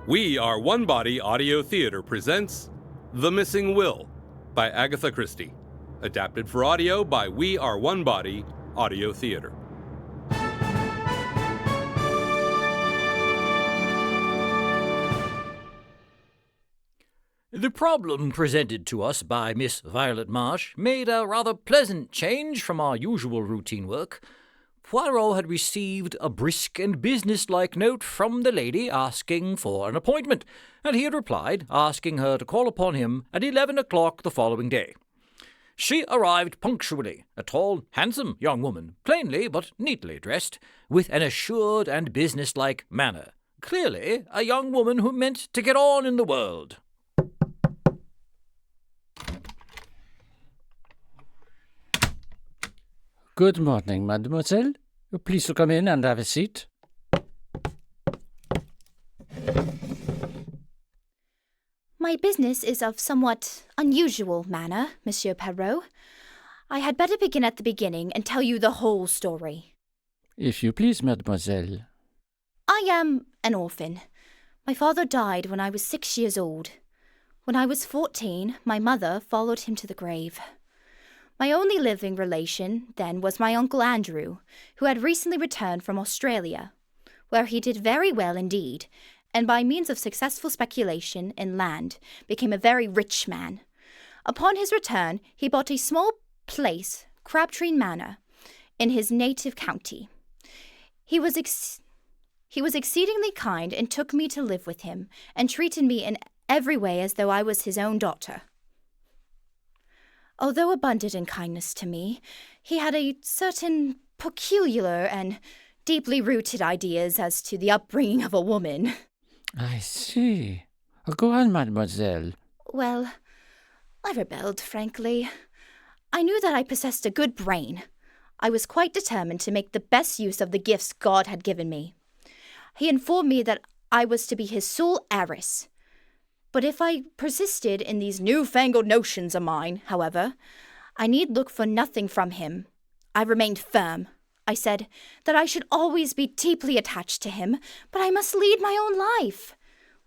We Are One Body Audio Theater presents The Missing Will by Agatha Christie. Adapted for audio by We Are One Body Audio Theater. The problem presented to us by Miss Violet Marsh made a rather pleasant change from our usual routine work. Poirot had received a brisk and businesslike note from the lady asking for an appointment, and he had replied, asking her to call upon him at 11 o'clock the following day. She arrived punctually, a tall, handsome young woman, plainly but neatly dressed, with an assured and businesslike manner. Clearly a young woman who meant to get on in the world. Good morning, mademoiselle. Please to come in and have a seat. My business is of somewhat unusual manner, Monsieur Poirot. I had better begin at the beginning and tell you the whole story. If you please, mademoiselle. I am an orphan. My father died when I was 6 years old. When I was 14, my mother followed him to the grave. My only living relation then was my Uncle Andrew, who had recently returned from Australia, where he did very well indeed, and by means of successful speculation in land became a very rich man. Upon his return, he bought a small place, Crabtree Manor, in his native county. He was exceedingly kind and took me to live with him, and treated me in every way as though I was his own daughter. Although abundant in kindness to me, he had a certain peculiar and deeply rooted ideas as to the upbringing of a woman. I see. Go on, mademoiselle. Well, I rebelled, frankly. I knew that I possessed a good brain. I was quite determined to make the best use of the gifts God had given me. He informed me that I was to be his sole heiress. But if I persisted in these newfangled notions of mine, however, I need look for nothing from him. I remained firm. I said that I should always be deeply attached to him, but I must lead my own life.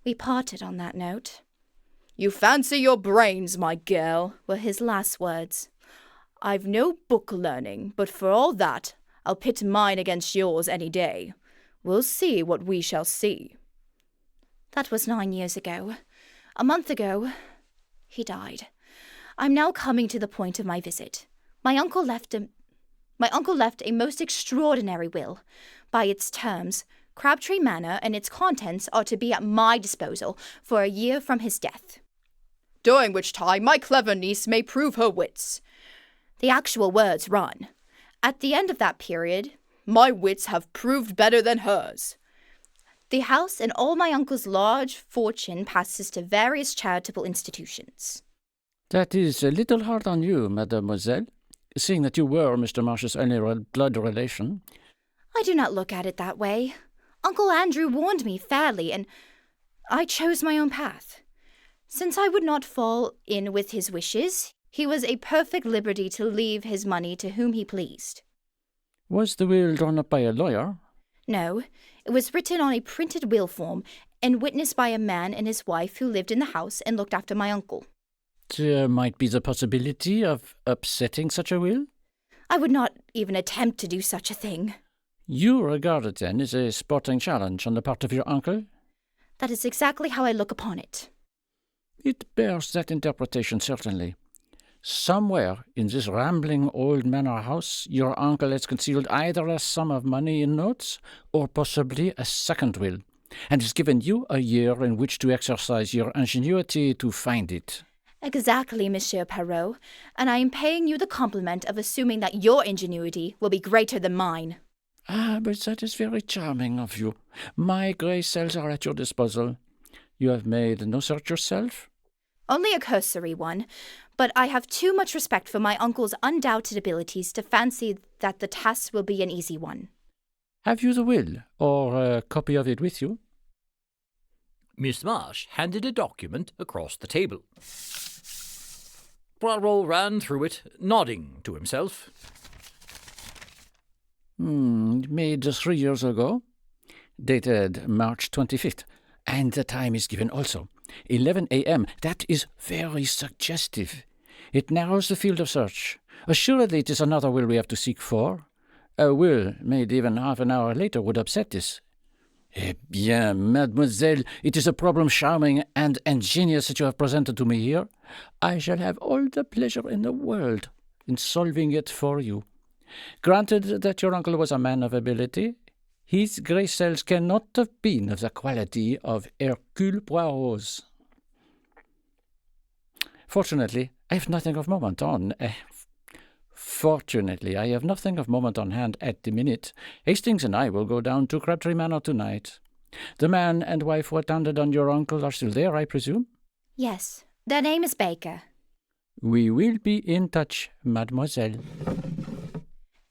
We parted on that note. "You fancy your brains, my girl," were his last words. "I've no book learning, but for all that, I'll pit mine against yours any day. We'll see what we shall see." That was 9 years ago. A month ago, he died. I'm now coming to the point of my visit. My uncle left a most extraordinary will. By its terms, Crabtree Manor and its contents are to be at my disposal for a year from his death, during which time my clever niece may prove her wits. The actual words run, "At the end of that period, my wits have proved better than hers." The house and all my uncle's large fortune passes to various charitable institutions. That is a little hard on you, mademoiselle, seeing that you were Mr. Marsh's only blood relation. I do not look at it that way. Uncle Andrew warned me fairly, and I chose my own path. Since I would not fall in with his wishes, he was at perfect liberty to leave his money to whom he pleased. Was the will drawn up by a lawyer? No, it was written on a printed will form and witnessed by a man and his wife who lived in the house and looked after my uncle. There might be the possibility of upsetting such a will? I would not even attempt to do such a thing. You regard it, then, as a sporting challenge on the part of your uncle? That is exactly how I look upon it. It bears that interpretation, certainly. Somewhere in this rambling old manor house, your uncle has concealed either a sum of money in notes or possibly a second will, and has given you a year in which to exercise your ingenuity to find it. Exactly, Monsieur Poirot, and I am paying you the compliment of assuming that your ingenuity will be greater than mine. Ah, but that is very charming of you. My grey cells are at your disposal. You have made no search yourself? Only a cursory one, but I have too much respect for my uncle's undoubted abilities to fancy that the task will be an easy one. Have you the will, or a copy of it with you? Miss Marsh handed a document across the table. Poirot ran through it, nodding to himself. Made 3 years ago. Dated March 25th. And the time is given also. 11 a.m. That is very suggestive. It narrows the field of search. Assuredly it is another will we have to seek for. A will made even half an hour later would upset this. Eh bien, mademoiselle, it is a problem charming and ingenious that you have presented to me here. I shall have all the pleasure in the world in solving it for you. Granted that your uncle was a man of ability, his grey cells cannot have been of the quality of Hercule Poirot's. Fortunately, I have nothing of moment on. Fortunately, I have nothing of moment on hand at the minute. Hastings and I will go down to Crabtree Manor tonight. The man and wife who attended on your uncle are still there, I presume? Yes, their name is Baker. We will be in touch, mademoiselle.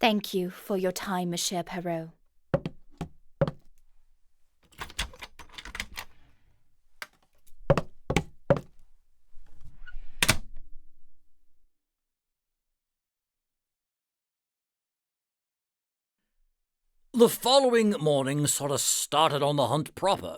Thank you for your time, Monsieur Poirot. The following morning saw us started on the hunt proper.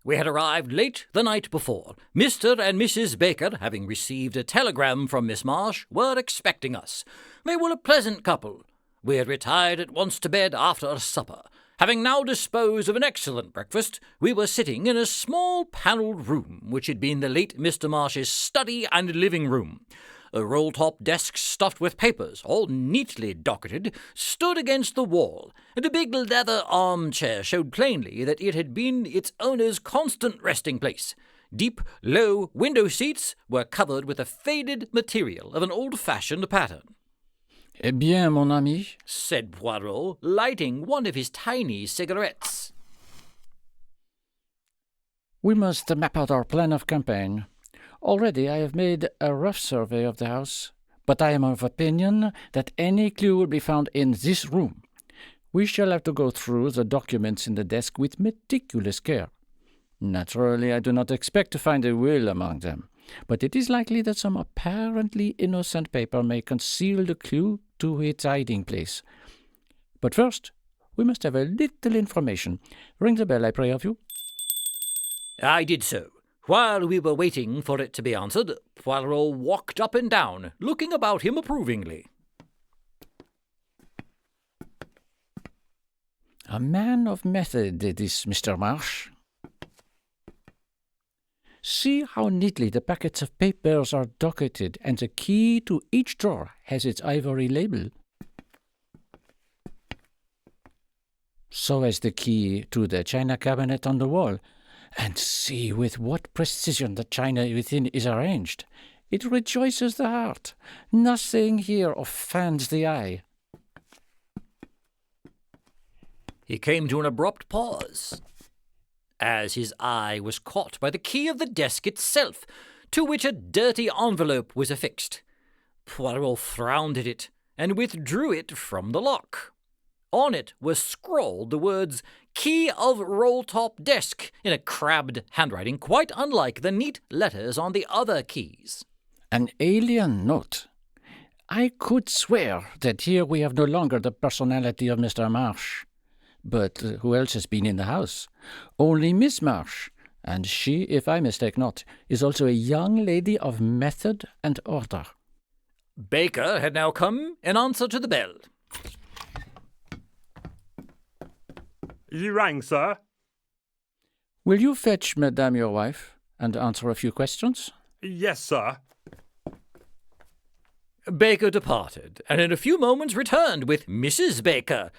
We had arrived late the night before. Mr. and Mrs. Baker, having received a telegram from Miss Marsh, were expecting us. They were a pleasant couple. We had retired at once to bed after supper. Having now disposed of an excellent breakfast, we were sitting in a small panelled room, which had been the late Mr. Marsh's study and living room. A roll-top desk stuffed with papers, all neatly docketed, stood against the wall, and a big leather armchair showed plainly that it had been its owner's constant resting place. Deep, low window seats were covered with a faded material of an old-fashioned pattern. Eh bien, mon ami, said Poirot, lighting one of his tiny cigarettes. we must map out our plan of campaign. Already I have made a rough survey of the house, but I am of opinion that any clue will be found in this room. We shall have to go through the documents in the desk with meticulous care. Naturally, I do not expect to find a will among them, but it is likely that some apparently innocent paper may conceal the clue to its hiding place. But first, we must have a little information. Ring the bell, I pray of you. I did so. While we were waiting for it to be answered, Poirot walked up and down, looking about him approvingly. A man of method, this Mr. Marsh. See how neatly the packets of papers are docketed, and the key to each drawer has its ivory label. So has the key to the china cabinet on the wall. And see with what precision the china within is arranged. It rejoices the heart. Nothing here offends the eye. He came to an abrupt pause, as his eye was caught by the key of the desk itself, to which a dirty envelope was affixed. Poirot frowned at it, and withdrew it from the lock. On it was scrawled the words, "Key of roll-top desk," in a crabbed handwriting quite unlike the neat letters on the other keys. An alien note. I could swear that here we have no longer the personality of Mr. Marsh. But who else has been in the house? Only Miss Marsh, and she, if I mistake not, is also a young lady of method and order. Baker had now come in answer to the bell. You rang, sir? Will you fetch Madame your wife and answer a few questions? Yes, sir. Baker departed, and in a few moments returned with Mrs. Baker,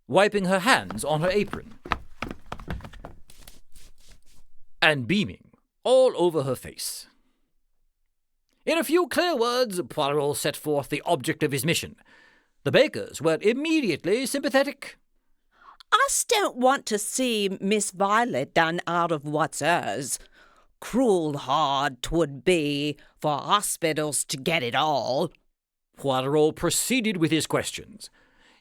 wiping her hands on her apron and beaming all over her face. In a few clear words, Poirot set forth the object of his mission. The Bakers were immediately sympathetic. Us don't want to see Miss Violet done out of what's hers. Cruel hard 'twould be for hospitals to get it all. Poirot proceeded with his questions.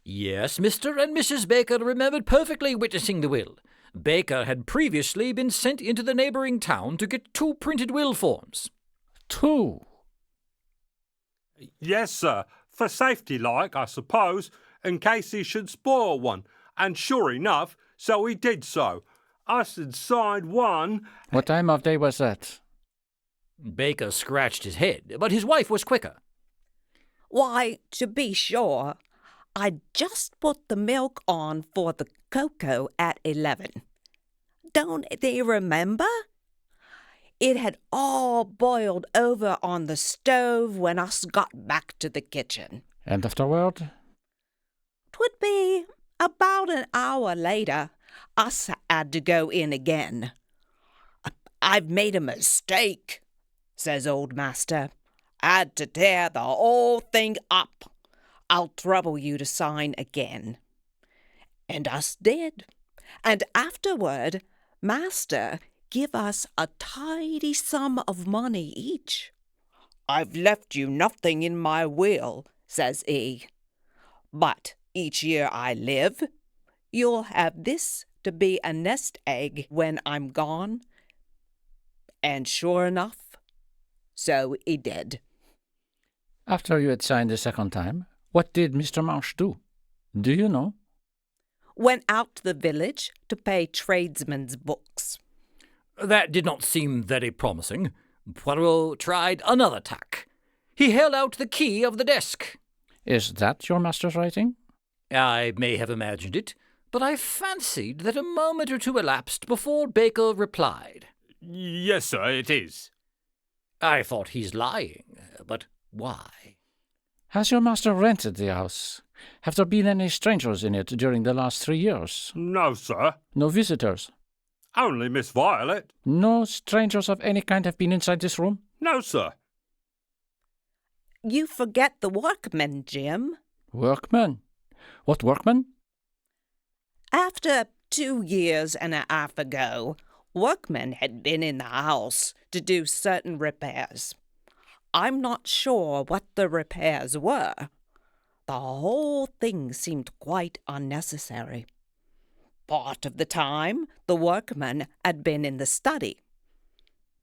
Yes, Mr. and Mrs. Baker remembered perfectly witnessing the will. Baker had previously been sent into the neighbouring town to get 2 printed will forms. 2? Yes, sir. For safety like, I suppose, in case he should spoil one. And sure enough, so he did so. I said side one. What time of day was that? Baker scratched his head, but his wife was quicker. Why, to be sure, I just put the milk on for the cocoa at 11. Don't they remember? It had all boiled over on the stove when us got back to the kitchen. And afterward? 'Twould be about an hour later. Us had to go in again. "I've made a mistake," says old master. "Had to tear the whole thing up. I'll trouble you to sign again." And us did. And afterward, master give us a tidy sum of money each. "I've left you nothing in my will," says he. "But each year I live, you'll have this to be a nest egg when I'm gone." And sure enough, so he did. After you had signed the second time, what did Mr. Marsh do? Do you know? Went out to the village to pay tradesmen's books. That did not seem very promising. Poirot tried another tack. He held out the key of the desk. Is that your master's writing? I may have imagined it, but I fancied that a moment or two elapsed before Baker replied. Yes, sir, it is. I thought he's lying, but why? Has your master rented the house? Have there been any strangers in it during the last 3 years? No, sir. No visitors? Only Miss Violet. No strangers of any kind have been inside this room? No, sir. You forget the workmen, Jim. Workmen? What workmen? After 2 years and a half ago, workmen had been in the house to do certain repairs. I'm not sure what the repairs were. The whole thing seemed quite unnecessary. Part of the time, the workmen had been in the study.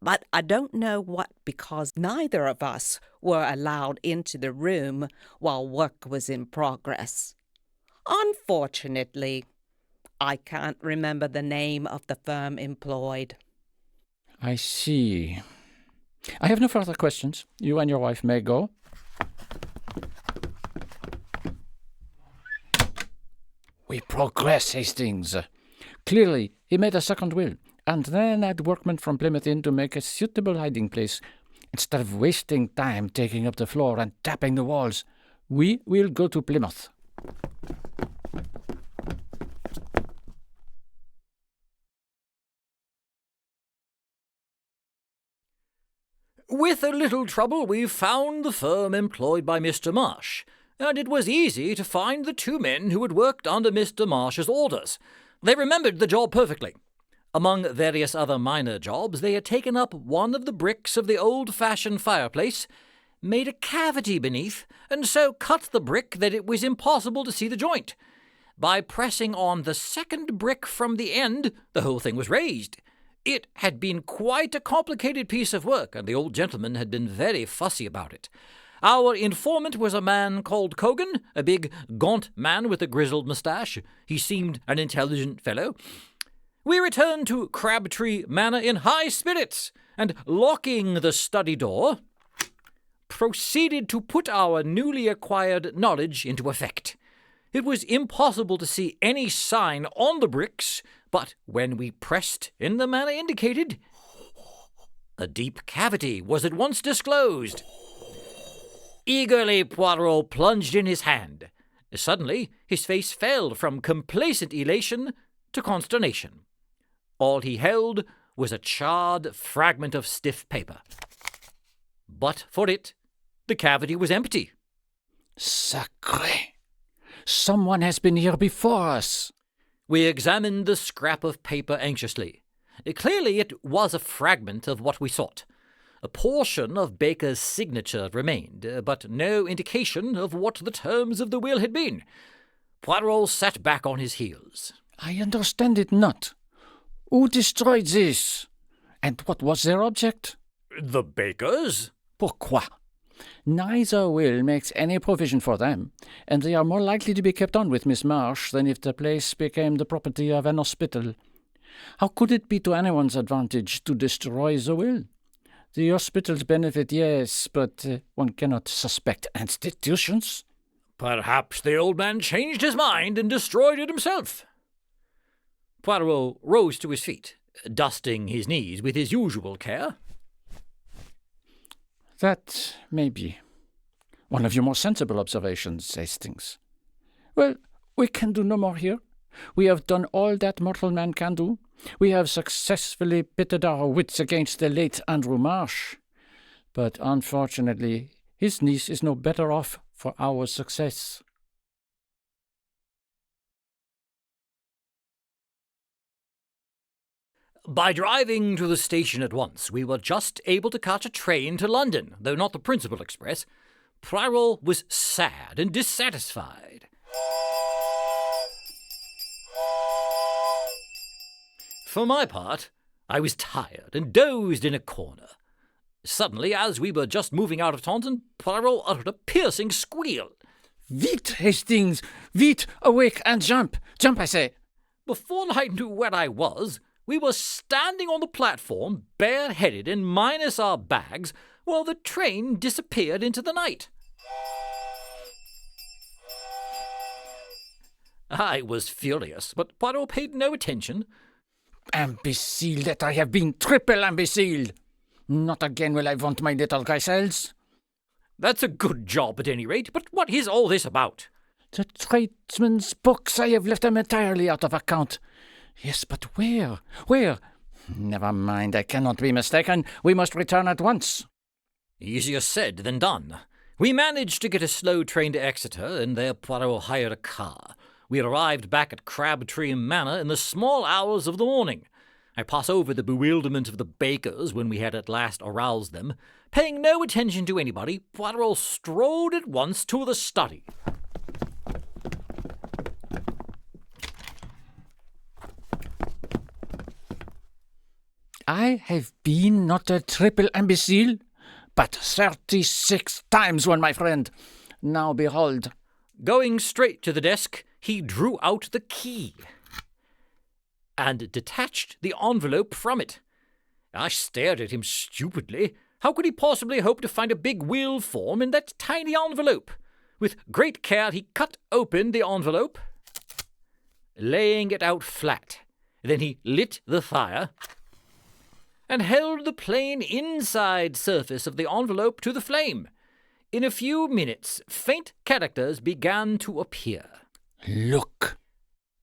But I don't know what, because neither of us were allowed into the room while work was in progress. Unfortunately, I can't remember the name of the firm employed. I see. I have no further questions. You and your wife may go. We progress, Hastings. Clearly, he made a second will, and then had workmen from Plymouth in to make a suitable hiding place. Instead of wasting time taking up the floor and tapping the walls, we will go to Plymouth. With a little trouble, we found the firm employed by Mr. Marsh, and it was easy to find the 2 men who had worked under Mr. Marsh's orders. They remembered the job perfectly. Among various other minor jobs, they had taken up one of the bricks of the old-fashioned fireplace, made a cavity beneath, and so cut the brick that it was impossible to see the joint. By pressing on the second brick from the end, the whole thing was raised. It had been quite a complicated piece of work, and the old gentleman had been very fussy about it. Our informant was a man called Cogan, a big, gaunt man with a grizzled moustache. He seemed an intelligent fellow. We returned to Crabtree Manor in high spirits, and locking the study door, proceeded to put our newly acquired knowledge into effect. It was impossible to see any sign on the bricks, but when we pressed in the manner indicated, a deep cavity was at once disclosed. Eagerly Poirot plunged in his hand. Suddenly his face fell from complacent elation to consternation. All he held was a charred fragment of stiff paper. But for it, the cavity was empty. Sacré! Someone has been here before us. We examined the scrap of paper anxiously. Clearly it was a fragment of what we sought. A portion of Baker's signature remained, but no indication of what the terms of the will had been. Poirot sat back on his heels. I understand it not. Who destroyed this? And what was their object? The Bakers? Pourquoi? Neither will makes any provision for them, and they are more likely to be kept on with Miss Marsh than if the place became the property of an hospital. How could it be to anyone's advantage to destroy the will? The hospitals benefit, yes, but one cannot suspect institutions. Perhaps the old man changed his mind and destroyed it himself. Poirot rose to his feet, dusting his knees with his usual care. That may be one of your more sensible observations, Hastings. Well, we can do no more here. We have done all that mortal man can do. We have successfully pitted our wits against the late Andrew Marsh. But unfortunately, his niece is no better off for our success. By driving to the station at once, we were just able to catch a train to London, though not the principal express. Poirot was sad and dissatisfied. For my part, I was tired and dozed in a corner. Suddenly, as we were just moving out of Taunton, Poirot uttered a piercing squeal. Vite, Hastings! Vite, awake and jump! Jump, I say! Before I knew where I was, we were standing on the platform, bareheaded and minus our bags, while the train disappeared into the night. I was furious, but Poirot paid no attention. Imbecile that I have been, triple imbecile! Not again will I want my little Grisels. That's a good job at any rate, but what is all this about? The tradesmen's books, I have left them entirely out of account. Yes, but where? Where? Never mind, I cannot be mistaken. We must return at once. Easier said than done. We managed to get a slow train to Exeter, and there Poirot hired a car. We arrived back at Crabtree Manor in the small hours of the morning. I pass over the bewilderment of the bakers when we had at last aroused them. Paying no attention to anybody, Poirot strolled at once to the study. I have been not a triple imbecile, but 36 times one, my friend. Now behold. Going straight to the desk, he drew out the key and detached the envelope from it. I stared at him stupidly. How could he possibly hope to find a big will form in that tiny envelope? With great care, he cut open the envelope, laying it out flat. Then he lit the fire and held the plain inside surface of the envelope to the flame. In a few minutes, faint characters began to appear. Look.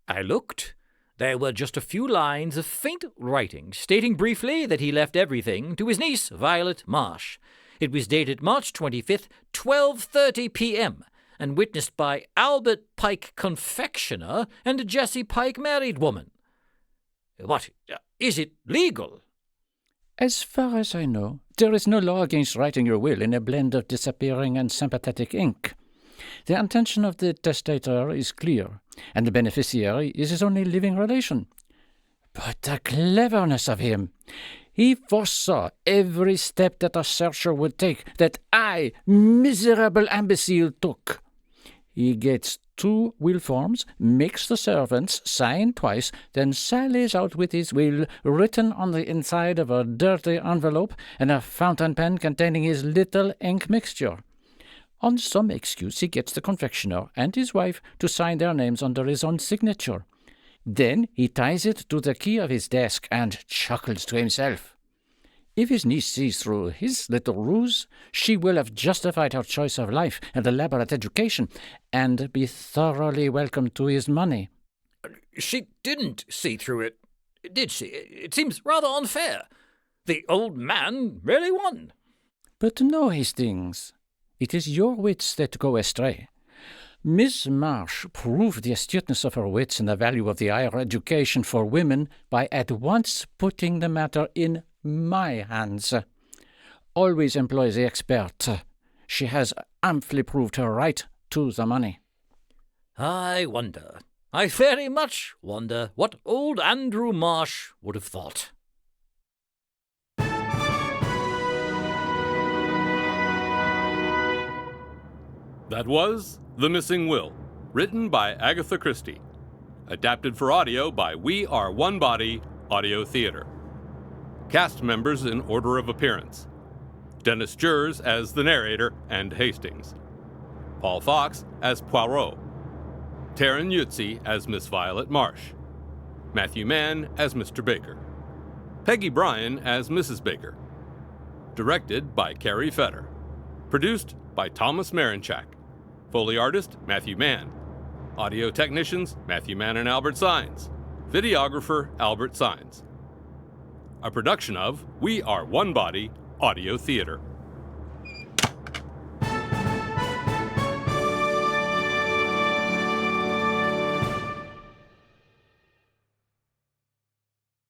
I looked. There were just a few lines of faint writing, stating briefly that he left everything to his niece, Violet Marsh. It was dated March 25th, 12:30 p.m., and witnessed by Albert Pike, confectioner, and Jessie Pike, married woman. What, is it legal? As far as I know, there is no law against writing your will in a blend of disappearing and sympathetic ink. The intention of the testator is clear, and the beneficiary is his only living relation. But the cleverness of him! He foresaw every step that a searcher would take, that I, miserable imbecile, took. He gets 2 will forms, makes the servants sign twice, then sallies out with his will written on the inside of a dirty envelope and a fountain pen containing his little ink mixture. On some excuse, he gets the confectioner and his wife to sign their names under his own signature. Then he ties it to the key of his desk and chuckles to himself. If his niece sees through his little ruse, she will have justified her choice of life and elaborate education, and be thoroughly welcome to his money. She didn't see through it, did she? It seems rather unfair. The old man really won. But no, Hastings. It is your wits that go astray. Miss Marsh proved the astuteness of her wits and the value of the higher education for women by at once putting the matter in my hands. Always employ the expert. She has amply proved her right to the money. I very much wonder what old Andrew Marsh would have thought. That was The Missing Will, written by Agatha Christie. Adapted for audio by We Are One Body Audio Theater. Cast members in order of appearance: Dennis Jerz as the narrator and Hastings, Paul Fox as Poirot, Taryn Yutzy as Miss Violet Marsh, Matthew Mann as Mr. Baker, Peggy Bryan as Mrs. Baker. Directed by Karrie Fetter. Produced by Thomas Marinchak. Foley artist Matthew Mann. Audio technicians Matthew Mann and Albert Saenz. Videographer Albert Saenz. A production of We Are One Body Audio Theater.